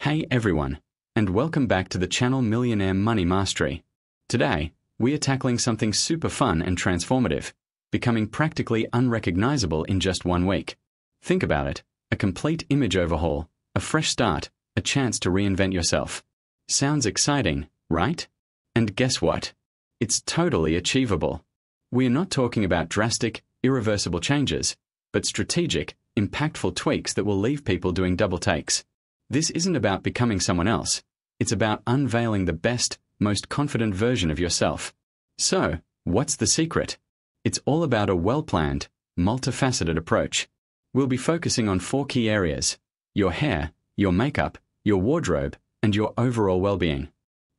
Hey everyone, and welcome back to the channel Millionaire Money Mastery. Today, we are tackling something super fun and transformative, becoming practically unrecognizable in just 1 week. Think about it, a complete image overhaul, a fresh start, a chance to reinvent yourself. Sounds exciting, right? And guess what? It's totally achievable. We are not talking about drastic, irreversible changes, but strategic, impactful tweaks that will leave people doing double takes. This isn't about becoming someone else. It's about unveiling the best, most confident version of yourself. So, what's the secret? It's all about a well-planned, multifaceted approach. We'll be focusing on 4 key areas: your hair, your makeup, your wardrobe, and your overall well-being.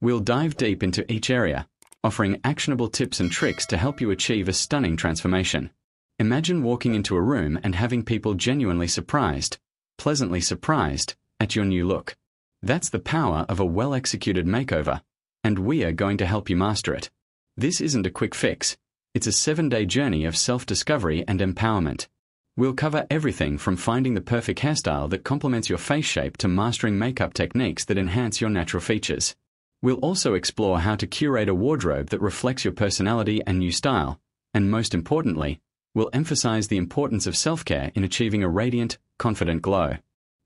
We'll dive deep into each area, offering actionable tips and tricks to help you achieve a stunning transformation. Imagine walking into a room and having people genuinely surprised, pleasantly surprised, at your new look. That's the power of a well-executed makeover, and we are going to help you master it. This isn't a quick fix. It's a 7-day journey of self-discovery and empowerment. We'll cover everything from finding the perfect hairstyle that complements your face shape to mastering makeup techniques that enhance your natural features. We'll also explore how to curate a wardrobe that reflects your personality and new style, and most importantly, we'll emphasize the importance of self-care in achieving a radiant, confident glow.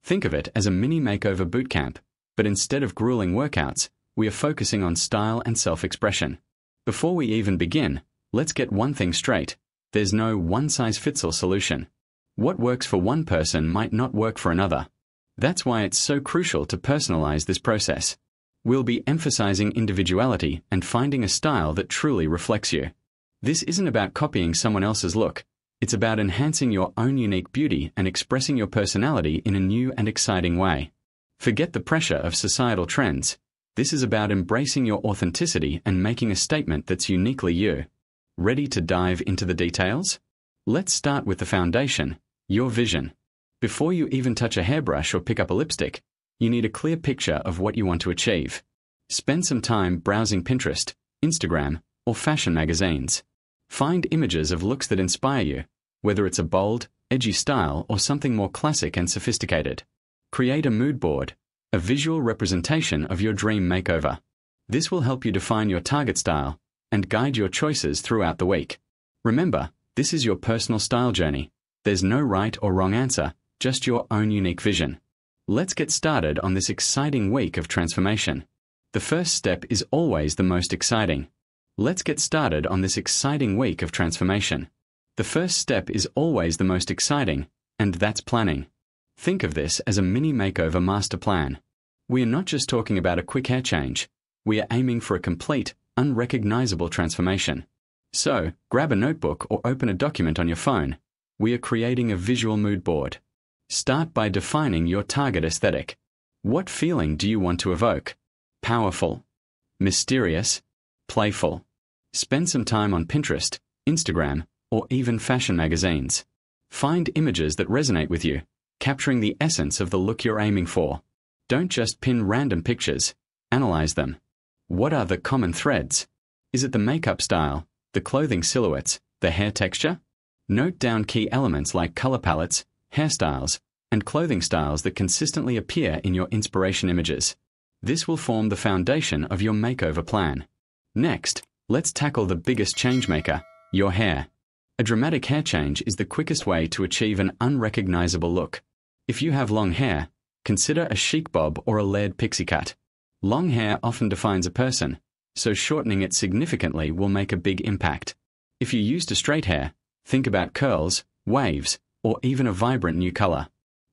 Think of it as a mini makeover bootcamp, but instead of grueling workouts, we are focusing on style and self-expression. Before we even begin, let's get one thing straight. There's no one-size-fits-all solution. What works for one person might not work for another. That's why it's so crucial to personalize this process. We'll be emphasizing individuality and finding a style that truly reflects you. This isn't about copying someone else's look. It's about enhancing your own unique beauty and expressing your personality in a new and exciting way. Forget the pressure of societal trends. This is about embracing your authenticity and making a statement that's uniquely you. Ready to dive into the details? Let's start with the foundation, your vision. Before you even touch a hairbrush or pick up a lipstick, you need a clear picture of what you want to achieve. Spend some time browsing Pinterest, Instagram, or fashion magazines. Find images of looks that inspire you, whether it's a bold, edgy style or something more classic and sophisticated. Create a mood board, a visual representation of your dream makeover. This will help you define your target style and guide your choices throughout the week. Remember, this is your personal style journey. There's no right or wrong answer, just your own unique vision. Let's get started on this exciting week of transformation. The first step is always the most exciting. Let's get started on this exciting week of transformation. The first step is always the most exciting, and that's planning. Think of this as a mini makeover master plan. We are not just talking about a quick hair change. We are aiming for a complete, unrecognizable transformation. So, grab a notebook or open a document on your phone. We are creating a visual mood board. Start by defining your target aesthetic. What feeling do you want to evoke? Powerful? Mysterious? Playful? Spend some time on Pinterest, Instagram, or even fashion magazines. Find images that resonate with you, capturing the essence of the look you're aiming for. Don't just pin random pictures, analyze them. What are the common threads? Is it the makeup style, the clothing silhouettes, the hair texture? Note down key elements like color palettes, hairstyles, and clothing styles that consistently appear in your inspiration images. This will form the foundation of your makeover plan. Next, let's tackle the biggest change maker, your hair. A dramatic hair change is the quickest way to achieve an unrecognizable look. If you have long hair, consider a chic bob or a layered pixie cut. Long hair often defines a person, so shortening it significantly will make a big impact. If you used to straight hair, think about curls, waves, or even a vibrant new color.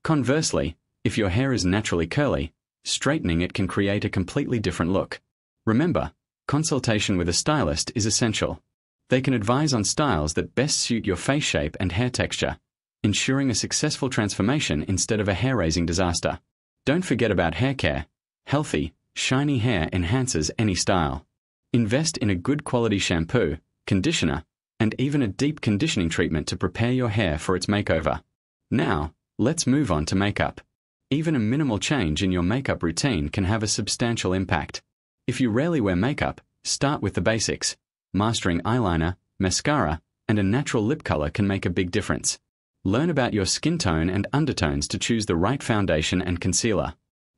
Conversely, if your hair is naturally curly, straightening it can create a completely different look. Remember, consultation with a stylist is essential. They can advise on styles that best suit your face shape and hair texture, ensuring a successful transformation instead of a hair-raising disaster. Don't forget about hair care. Healthy, shiny hair enhances any style. Invest in a good quality shampoo, conditioner, and even a deep conditioning treatment to prepare your hair for its makeover. Now, let's move on to makeup. Even a minimal change in your makeup routine can have a substantial impact. If you rarely wear makeup, start with the basics. Mastering eyeliner, mascara, and a natural lip color can make a big difference. Learn about your skin tone and undertones to choose the right foundation and concealer.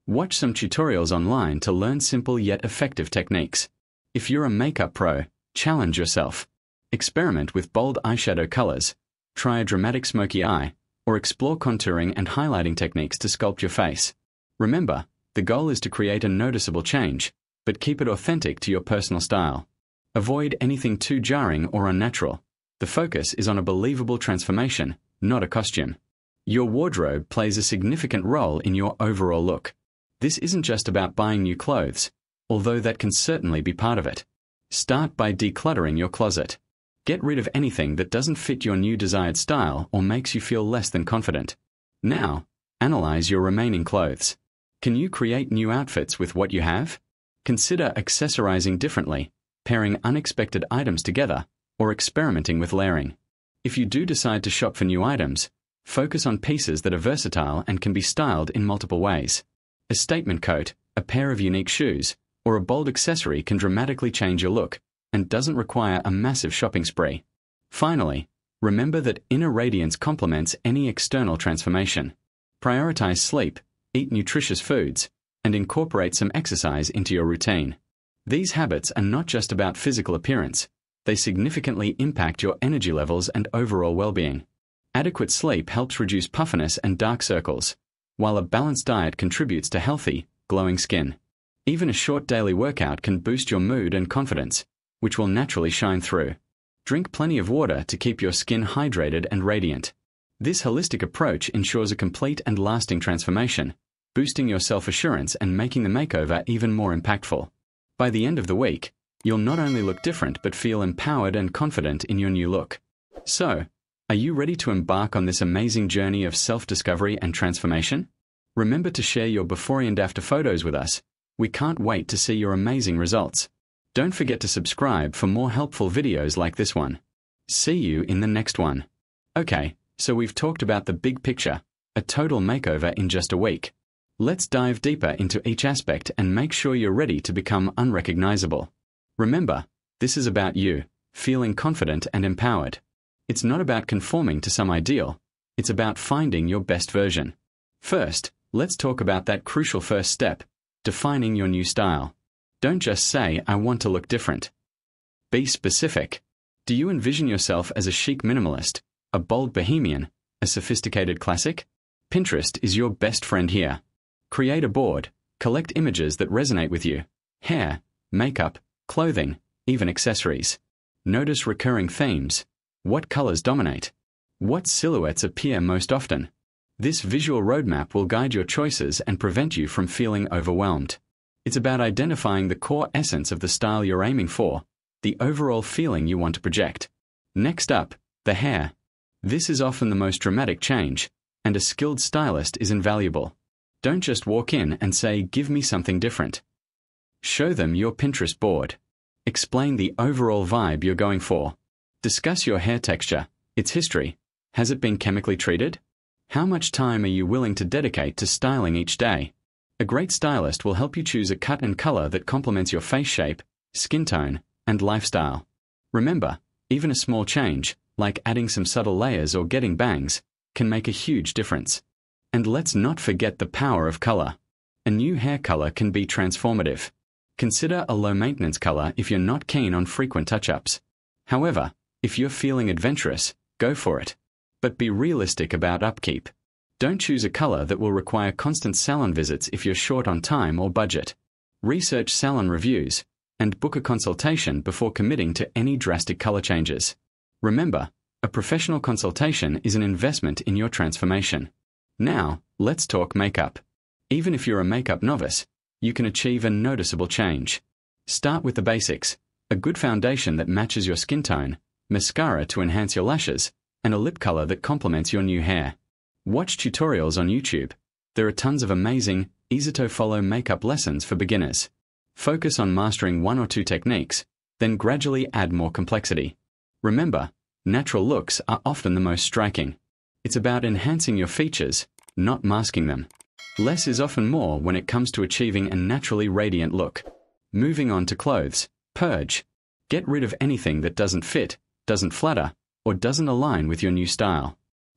Watch some tutorials online to learn simple yet effective techniques. If you're a makeup pro, challenge yourself. Experiment with bold eyeshadow colors, try a dramatic smoky eye, or explore contouring and highlighting techniques to sculpt your face. Remember, the goal is to create a noticeable change, but keep it authentic to your personal style. Avoid anything too jarring or unnatural. The focus is on a believable transformation, not a costume. Your wardrobe plays a significant role in your overall look. This isn't just about buying new clothes, although that can certainly be part of it. Start by decluttering your closet. Get rid of anything that doesn't fit your new desired style or makes you feel less than confident. Now, analyze your remaining clothes. Can you create new outfits with what you have? Consider accessorizing differently, pairing unexpected items together, or experimenting with layering. If you do decide to shop for new items, focus on pieces that are versatile and can be styled in multiple ways. A statement coat, a pair of unique shoes, or a bold accessory can dramatically change your look and doesn't require a massive shopping spree. Finally, remember that inner radiance complements any external transformation. Prioritize sleep, eat nutritious foods, and incorporate some exercise into your routine. These habits are not just about physical appearance, they significantly impact your energy levels and overall well-being. Adequate sleep helps reduce puffiness and dark circles, while a balanced diet contributes to healthy, glowing skin. Even a short daily workout can boost your mood and confidence, which will naturally shine through. Drink plenty of water to keep your skin hydrated and radiant. This holistic approach ensures a complete and lasting transformation, boosting your self-assurance and making the makeover even more impactful. By the end of the week, you'll not only look different but feel empowered and confident in your new look. So, are you ready to embark on this amazing journey of self-discovery and transformation? Remember to share your before and after photos with us. We can't wait to see your amazing results. Don't forget to subscribe for more helpful videos like this one. See you in the next one. Okay, so we've talked about the big picture, a total makeover in just a week. Let's dive deeper into each aspect and make sure you're ready to become unrecognizable. Remember, this is about you, feeling confident and empowered. It's not about conforming to some ideal, it's about finding your best version. First, let's talk about that crucial first step, defining your new style. Don't just say, I want to look different. Be specific. Do you envision yourself as a chic minimalist, a bold bohemian, a sophisticated classic? Pinterest is your best friend here. Create a board, collect images that resonate with you. Hair, makeup, clothing, even accessories. Notice recurring themes. What colors dominate? What silhouettes appear most often? This visual roadmap will guide your choices and prevent you from feeling overwhelmed. It's about identifying the core essence of the style you're aiming for, the overall feeling you want to project. Next up, the hair. This is often the most dramatic change, and a skilled stylist is invaluable. Don't just walk in and say, give me something different. Show them your Pinterest board. Explain the overall vibe you're going for. Discuss your hair texture, its history. Has it been chemically treated? How much time are you willing to dedicate to styling each day? A great stylist will help you choose a cut and color that complements your face shape, skin tone, and lifestyle. Remember, even a small change, like adding some subtle layers or getting bangs, can make a huge difference. And let's not forget the power of color. A new hair color can be transformative. Consider a low-maintenance color if you're not keen on frequent touch-ups. However, if you're feeling adventurous, go for it. But be realistic about upkeep. Don't choose a color that will require constant salon visits if you're short on time or budget. Research salon reviews and book a consultation before committing to any drastic color changes. Remember, a professional consultation is an investment in your transformation. Now, let's talk makeup. Even if you're a makeup novice, you can achieve a noticeable change. Start with the basics, a good foundation that matches your skin tone, mascara to enhance your lashes, and a lip color that complements your new hair. Watch tutorials on YouTube. There are tons of amazing, easy-to-follow makeup lessons for beginners. Focus on mastering one or two techniques, then gradually add more complexity. Remember, natural looks are often the most striking. It's about enhancing your features, not masking them. Less is often more when it comes to achieving a naturally radiant look. Moving on to clothes, purge. Get rid of anything that doesn't fit, doesn't flatter, or doesn't align with your new style.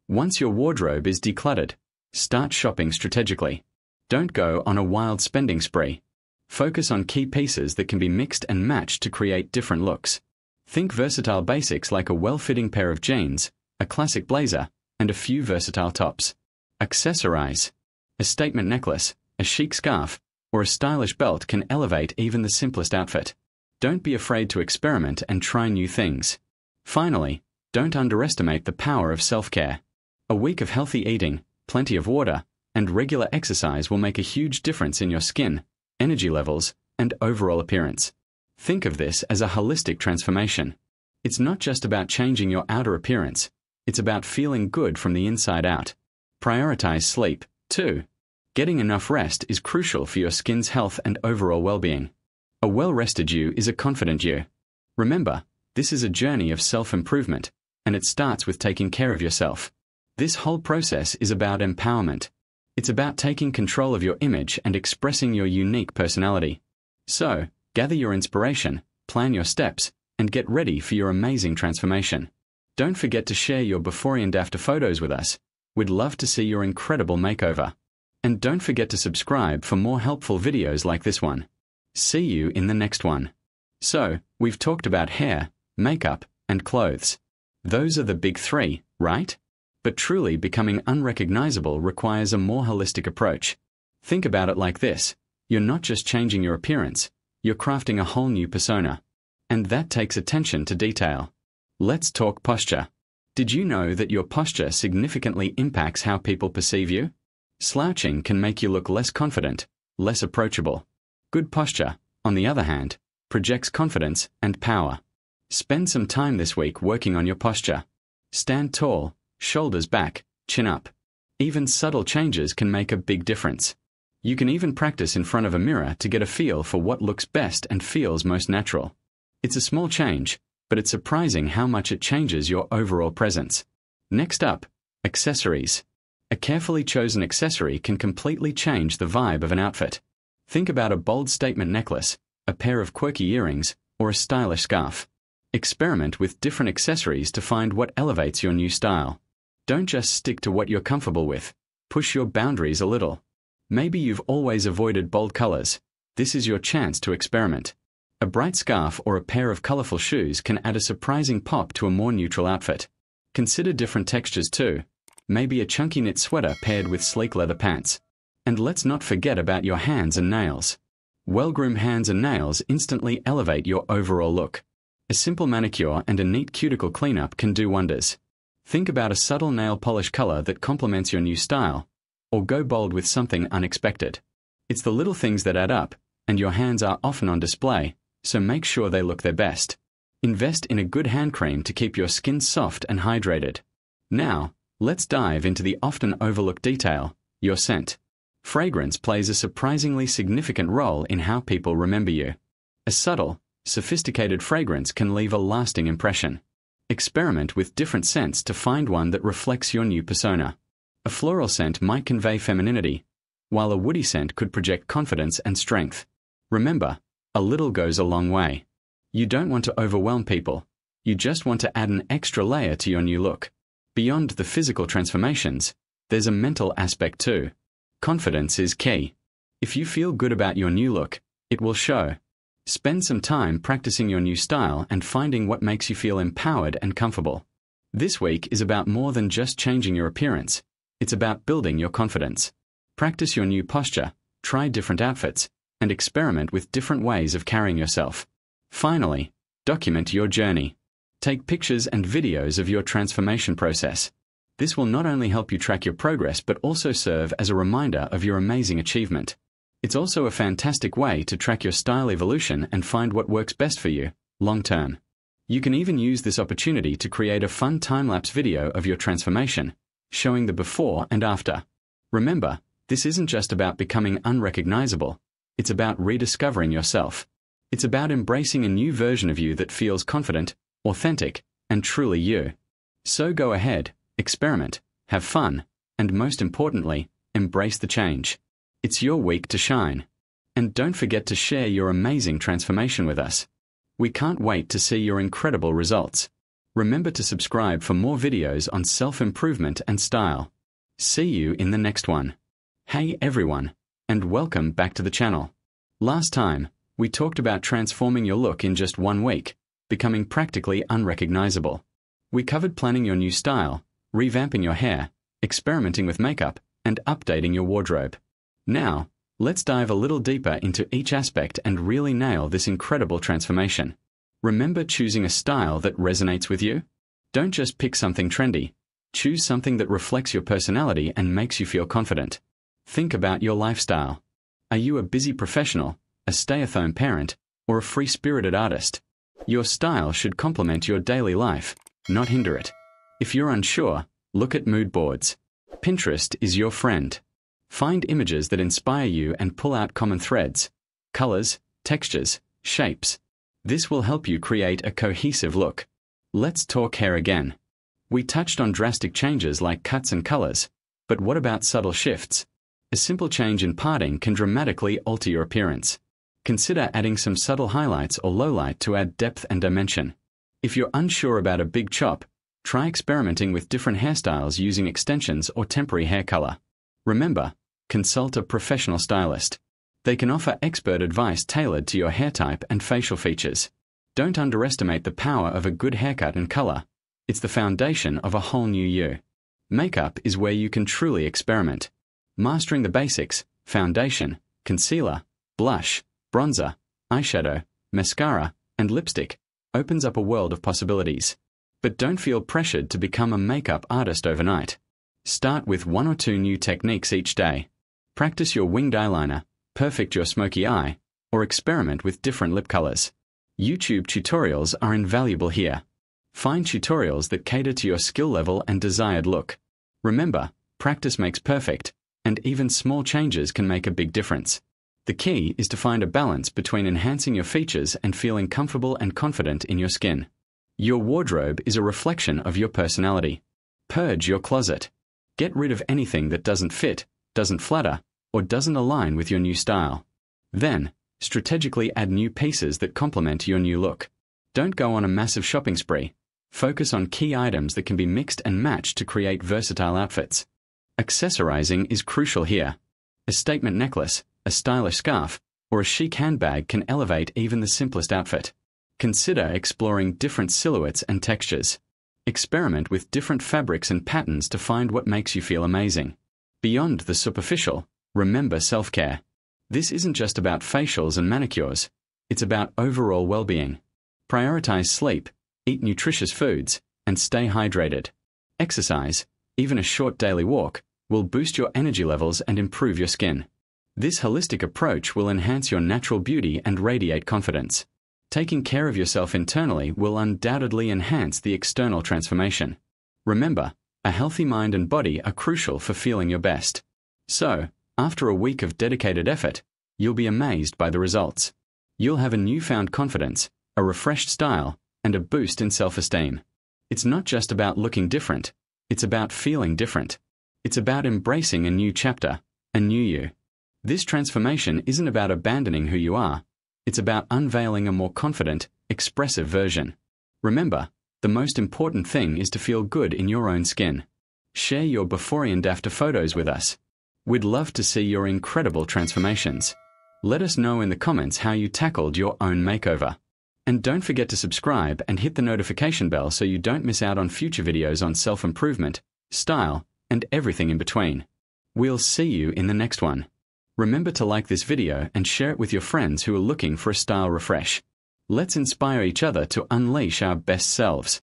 Once your wardrobe is decluttered, start shopping strategically. Don't go on a wild spending spree. Focus on key pieces that can be mixed and matched to create different looks. Think versatile basics like a well-fitting pair of jeans, a classic blazer, and a few versatile tops. Accessorize. A statement necklace, a chic scarf, or a stylish belt can elevate even the simplest outfit. Don't be afraid to experiment and try new things. Finally, don't underestimate the power of self-care. A week of healthy eating, plenty of water, and regular exercise will make a huge difference in your skin, energy levels, and overall appearance. Think of this as a holistic transformation. It's not just about changing your outer appearance, it's about feeling good from the inside out. Prioritize sleep, too. Getting enough rest is crucial for your skin's health and overall well-being. A well-rested you is a confident you. Remember, this is a journey of self-improvement, and it starts with taking care of yourself. This whole process is about empowerment. It's about taking control of your image and expressing your unique personality. So, gather your inspiration, plan your steps, and get ready for your amazing transformation. Don't forget to share your before and after photos with us. We'd love to see your incredible makeover. And don't forget to subscribe for more helpful videos like this one. See you in the next one. So, we've talked about hair, makeup, and clothes. Those are the big three, right? But truly becoming unrecognizable requires a more holistic approach. Think about it like this. You're not just changing your appearance, you're crafting a whole new persona. And that takes attention to detail. Let's talk posture. Did you know that your posture significantly impacts how people perceive you? Slouching can make you look less confident, less approachable. Good posture, on the other hand, projects confidence and power. Spend some time this week working on your posture. Stand tall, shoulders back, chin up. Even subtle changes can make a big difference. You can even practice in front of a mirror to get a feel for what looks best and feels most natural. It's a small change, but it's surprising how much it changes your overall presence. Next up, accessories. A carefully chosen accessory can completely change the vibe of an outfit. Think about a bold statement necklace, a pair of quirky earrings, or a stylish scarf. Experiment with different accessories to find what elevates your new style. Don't just stick to what you're comfortable with. Push your boundaries a little. Maybe you've always avoided bold colors. This is your chance to experiment. A bright scarf or a pair of colorful shoes can add a surprising pop to a more neutral outfit. Consider different textures too. Maybe a chunky knit sweater paired with sleek leather pants. And let's not forget about your hands and nails. Well-groomed hands and nails instantly elevate your overall look. A simple manicure and a neat cuticle cleanup can do wonders. Think about a subtle nail polish color that complements your new style, or go bold with something unexpected. It's the little things that add up, and your hands are often on display, so make sure they look their best. Invest in a good hand cream to keep your skin soft and hydrated. Now, let's dive into the often overlooked detail, your scent. Fragrance plays a surprisingly significant role in how people remember you. A subtle, sophisticated fragrance can leave a lasting impression. Experiment with different scents to find one that reflects your new persona. A floral scent might convey femininity, while a woody scent could project confidence and strength. Remember, a little goes a long way. You don't want to overwhelm people. You just want to add an extra layer to your new look. Beyond the physical transformations, there's a mental aspect too. Confidence is key. If you feel good about your new look, it will show. Spend some time practicing your new style and finding what makes you feel empowered and comfortable. This week is about more than just changing your appearance. It's about building your confidence. Practice your new posture, try different outfits, and experiment with different ways of carrying yourself. Finally, document your journey. Take pictures and videos of your transformation process. This will not only help you track your progress but also serve as a reminder of your amazing achievement. It's also a fantastic way to track your style evolution and find what works best for you, long term. You can even use this opportunity to create a fun time-lapse video of your transformation, showing the before and after. Remember, this isn't just about becoming unrecognizable. It's about rediscovering yourself. It's about embracing a new version of you that feels confident, authentic, and truly you. So go ahead, experiment, have fun, and most importantly, embrace the change. It's your week to shine. And don't forget to share your amazing transformation with us. We can't wait to see your incredible results. Remember to subscribe for more videos on self-improvement and style. See you in the next one. Hey everyone, and welcome back to the channel. Last time, we talked about transforming your look in just 1 week, becoming practically unrecognizable. We covered planning your new style, revamping your hair, experimenting with makeup, and updating your wardrobe. Now, let's dive a little deeper into each aspect and really nail this incredible transformation. Remember choosing a style that resonates with you? Don't just pick something trendy. Choose something that reflects your personality and makes you feel confident. Think about your lifestyle. Are you a busy professional, a stay-at-home parent, or a free-spirited artist? Your style should complement your daily life, not hinder it. If you're unsure, look at mood boards. Pinterest is your friend. Find images that inspire you and pull out common threads, colors, textures, shapes. This will help you create a cohesive look. Let's talk hair again. We touched on drastic changes like cuts and colors, but what about subtle shifts? A simple change in parting can dramatically alter your appearance. Consider adding some subtle highlights or lowlight to add depth and dimension. If you're unsure about a big chop, try experimenting with different hairstyles using extensions or temporary hair color. Remember, consult a professional stylist. They can offer expert advice tailored to your hair type and facial features. Don't underestimate the power of a good haircut and color. It's the foundation of a whole new you. Makeup is where you can truly experiment. Mastering the basics, foundation, concealer, blush, bronzer, eyeshadow, mascara, and lipstick, opens up a world of possibilities. But don't feel pressured to become a makeup artist overnight. Start with 1 or 2 new techniques each day. Practice your winged eyeliner, perfect your smoky eye, or experiment with different lip colors. YouTube tutorials are invaluable here. Find tutorials that cater to your skill level and desired look. Remember, practice makes perfect, and even small changes can make a big difference. The key is to find a balance between enhancing your features and feeling comfortable and confident in your skin. Your wardrobe is a reflection of your personality. Purge your closet. Get rid of anything that doesn't fit, doesn't flatter, or doesn't align with your new style. Then, strategically add new pieces that complement your new look. Don't go on a massive shopping spree. Focus on key items that can be mixed and matched to create versatile outfits. Accessorizing is crucial here. A statement necklace, a stylish scarf, or a chic handbag can elevate even the simplest outfit. Consider exploring different silhouettes and textures. Experiment with different fabrics and patterns to find what makes you feel amazing. Beyond the superficial, remember self-care. This isn't just about facials and manicures. It's about overall well-being. Prioritize sleep, eat nutritious foods, and stay hydrated. Exercise, even a short daily walk, will boost your energy levels and improve your skin. This holistic approach will enhance your natural beauty and radiate confidence. Taking care of yourself internally will undoubtedly enhance the external transformation. Remember, a healthy mind and body are crucial for feeling your best. So, after a week of dedicated effort, you'll be amazed by the results. You'll have a newfound confidence, a refreshed style, and a boost in self-esteem. It's not just about looking different, it's about feeling different. It's about embracing a new chapter, a new you. This transformation isn't about abandoning who you are. It's about unveiling a more confident, expressive version. Remember, the most important thing is to feel good in your own skin. Share your before and after photos with us. We'd love to see your incredible transformations. Let us know in the comments how you tackled your own makeover. And don't forget to subscribe and hit the notification bell so you don't miss out on future videos on self-improvement, style, and everything in between. We'll see you in the next one. Remember to like this video and share it with your friends who are looking for a style refresh. Let's inspire each other to unleash our best selves.